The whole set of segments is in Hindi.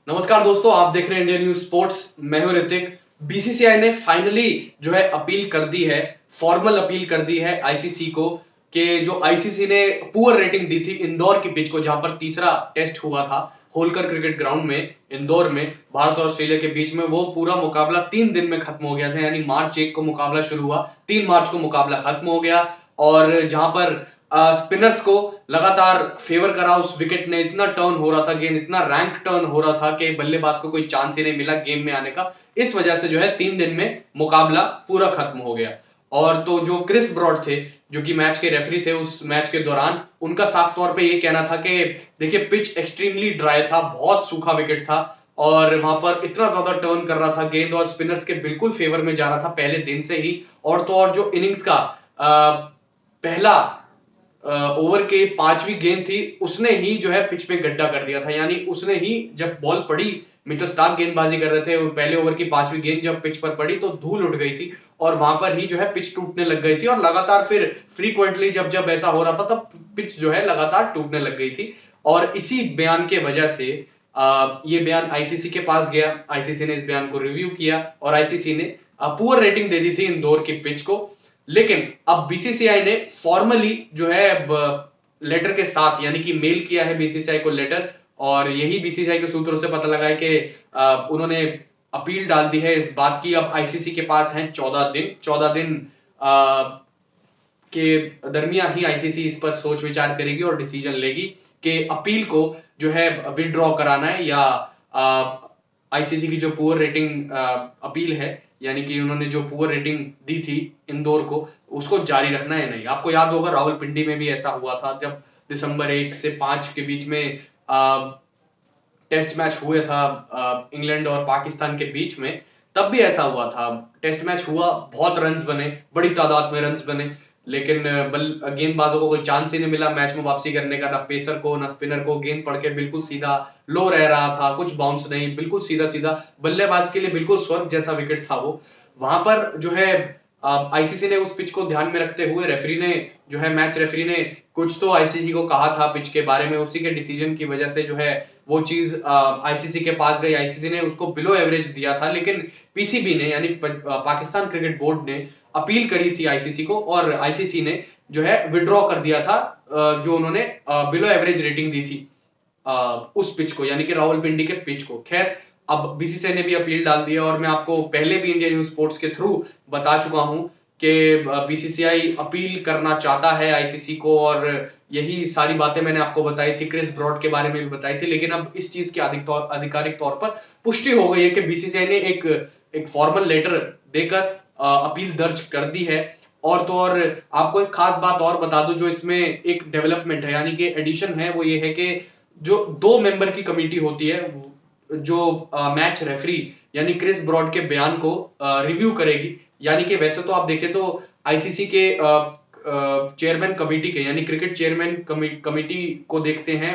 नमस्कार दोस्तों, आप देख रहे हैं इंडियन न्यूज स्पोर्ट्स। मैं हूं ऋतिक। बीसीसीआई ने फाइनली जो है अपील कर दी है, फॉर्मल अपील कर दी है आईसीसी को कि जो आईसीसी ने पुअर रेटिंग दी थी इंदौर की पिच को, जहां पर तीसरा टेस्ट हुआ था होलकर क्रिकेट ग्राउंड में इंदौर में भारत और ऑस्ट्रेलिया के बीच में, वो पूरा मुकाबला 3 दिन में खत्म हो गया था। यानी मार्च 1 को मुकाबला शुरू हुआ, 3 मार्च को मुकाबला खत्म हो गया। और जहां पर स्पिनर्स को लगातार फेवर करा, उस विकेट ने इतना टर्न हो रहा था, गेंद इतना रैंक टर्न हो रहा था कि बल्लेबाज को कोई चांस ही नहीं मिला गेम में आने का। इस वजह से जो है 3 दिन में मुकाबला पूरा खत्म हो गया। और तो जो क्रिस ब्रॉड थे, जो कि मैच के रेफरी थे उस मैच के दौरान, उनका साफ तौर पे ये कहना था कि देखिए पिच एक्सट्रीमली ड्राई था, बहुत सूखा विकेट था और वहां पर इतना ज्यादा टर्न कर रहा था गेंद और स्पिनर्स के बिल्कुल फेवर में जा रहा था पहले दिन से ही। और तो और जो इनिंग्स का पहला ओवर के 5वीं गेंद थी, उसने ही जो है पिच पे गड्ढा कर दिया था। यानी उसने ही जब बॉल पड़ी, मिचेल स्टार्क गेंदबाजी कर रहे थे, पहले ओवर की 5वीं गेंद जब पिच पर पड़ी तो धूल उड़ गई थी और वहां पर ही जो है पिच टूटने लग गई थी। और लगातार फिर फ्रीक्वेंटली जब जब ऐसा हो रहा था तब पिच जो है लगातार टूटने लग गई थी। और इसी बयान के वजह से ये बयान आईसीसी के पास गया। आईसीसी ने इस बयान को रिव्यू किया और आईसीसी ने पुअर रेटिंग दे दी थी इंदौर की पिच को। लेकिन अब बीसीसीआई ने फॉर्मली जो है लेटर के साथ, यानी कि मेल किया है बीसीसीआई को लेटर, और यही बीसीसीआई के सूत्रों से पता लगा है कि उन्होंने अपील डाल दी है इस बात की। अब आईसीसी के पास है 14 दिन के दरमियान ही आईसीसी इस पर सोच विचार करेगी और डिसीजन लेगी कि अपील को जो है विड्रॉ कराना है या आईसीसी की जो पुअर रेटिंग अपील है, यानी कि उन्होंने जो पुअर रेटिंग दी थी इंदौर को, उसको जारी रखना है नहीं। आपको याद होगा रावलपिंडी में भी ऐसा हुआ था जब दिसंबर 1 से 5 के बीच में टेस्ट मैच हुए था इंग्लैंड और पाकिस्तान के बीच में। तब भी ऐसा हुआ था, टेस्ट मैच हुआ, बहुत रन्स बने, बड़ी तादाद में रन्स बने, लेकिन गेंदबाजों को कोई चांस ही नहीं मिला मैच में वापसी करने का, ना पेसर को ना स्पिनर को। गेंद पड़ के बिल्कुल सीधा लो रह रहा था, कुछ बाउंस नहीं, बिल्कुल सीधा सीधा, बल्लेबाज के लिए बिल्कुल स्वर्ग जैसा विकेट था वो। वहां पर जो है आईसीसी ने उस पिच को ध्यान में रखते हुए रेफरी ने जो है, मैच रेफरी ने कुछ तो आईसीसी को कहा था पिच के बारे में, उसी के डिसीजन की वजह से जो है वो चीज आईसीसी के पास गई। आईसीसी ने उसको बिलो एवरेज दिया था, लेकिन पीसीबी ने यानी पाकिस्तान क्रिकेट बोर्ड ने अपील करी थी आईसीसी को और आईसीसी ने जो है विड्रॉ कर दिया था जो उन्होंने बिलो एवरेज रेटिंग दी थी उस पिच को, यानी कि रावलपिंडी के पिच को। खैर, अब बीसीसीआई ने भी अपील डाल दिया और मैं आपको पहले भी इंडियन न्यूज स्पोर्ट्स के थ्रू बता चुका हूं कि बीसीसीआई अपील करना चाहता है आईसीसी को, और यही सारी बातें मैंने आपको बताई थी, क्रिस ब्रॉड के बारे में भी बताई थी। लेकिन अब इस चीज की आधिकारिक तौर पर पुष्टि हो गई है कि बीसीसीआई ने एक फॉर्मल लेटर देकर अपील दर्ज कर दी है। और तो और आपको एक खास बात और बता दूं जो इसमें एक डेवलपमेंट है, यानी कि एडिशन है, वो ये है कि जो 2 मेंबर की कमेटी होती है जो मैच रेफरी यानी क्रिस ब्रॉड के बयान को रिव्यू करेगी। यानी कि वैसे तो आप देखें तो आईसीसी के चेयरमैन कमेटी के, यानी क्रिकेट चेयरमैन कमेटी को देखते हैं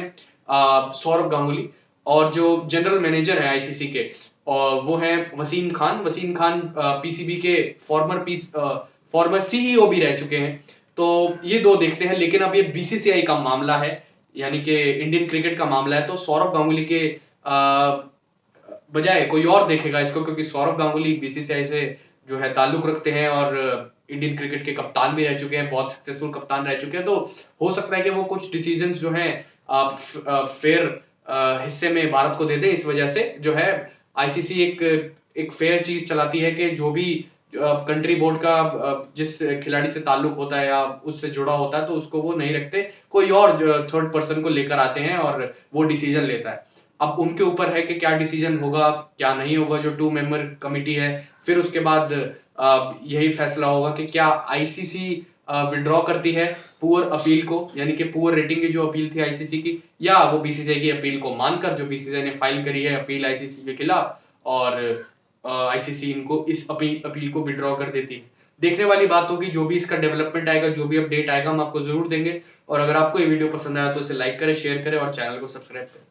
सौरभ गांगुली, और जो जनरल मैनेजर है आईसीसी के और वो है वसीम खान। वसीम खान पीसीबी के फॉर्मर सीईओ भी रह चुके हैं। तो ये दो देखते हैं, लेकिन अब ये बीसीसीआई का मामला है, यानी कि इंडियन क्रिकेट का मामला है, तो सौरभ गांगुली के बजाय कोई और देखेगा इसको, क्योंकि सौरभ गांगुली बीसीसीआई से जो है ताल्लुक रखते हैं और इंडियन क्रिकेट के कप्तान भी रह चुके हैं, बहुत सक्सेसफुल कप्तान रह चुके हैं। तो हो सकता है कि वो कुछ डिसीजंस जो हैं फेयर हिस्से में भारत को दे दे। इस वजह से जो है आईसीसी एक फेयर चीज चलाती है कि जो भी कंट्री बोर्ड का जिस खिलाड़ी से ताल्लुक होता है या उससे जुड़ा होता है तो उसको वो नहीं रखते, कोई और थर्ड पर्सन को लेकर आते हैं और वो डिसीजन लेता है। अब उनके ऊपर है कि क्या डिसीजन होगा क्या नहीं होगा, जो 2 मेंबर कमिटी है। फिर उसके बाद यही फैसला होगा कि क्या आईसीसी विड्रॉ करती है पुअर अपील को, यानी कि पुअर रेटिंग की जो अपील थी आईसीसी की, या वो बीसीसीआई की अपील को मानकर, जो बीसीसीआई ने फाइल करी है अपील आईसीसी के खिलाफ, और आईसीसी इनको इस अपील को विड्रॉ कर देती है। देखने वाली बात होगी, जो भी इसका डेवलपमेंट आएगा, जो भी अपडेट आएगा, हम आपको जरूर देंगे। और अगर आपको ये वीडियो पसंद आया तो इसे लाइक करें, शेयर करें और चैनल को सब्सक्राइब करें।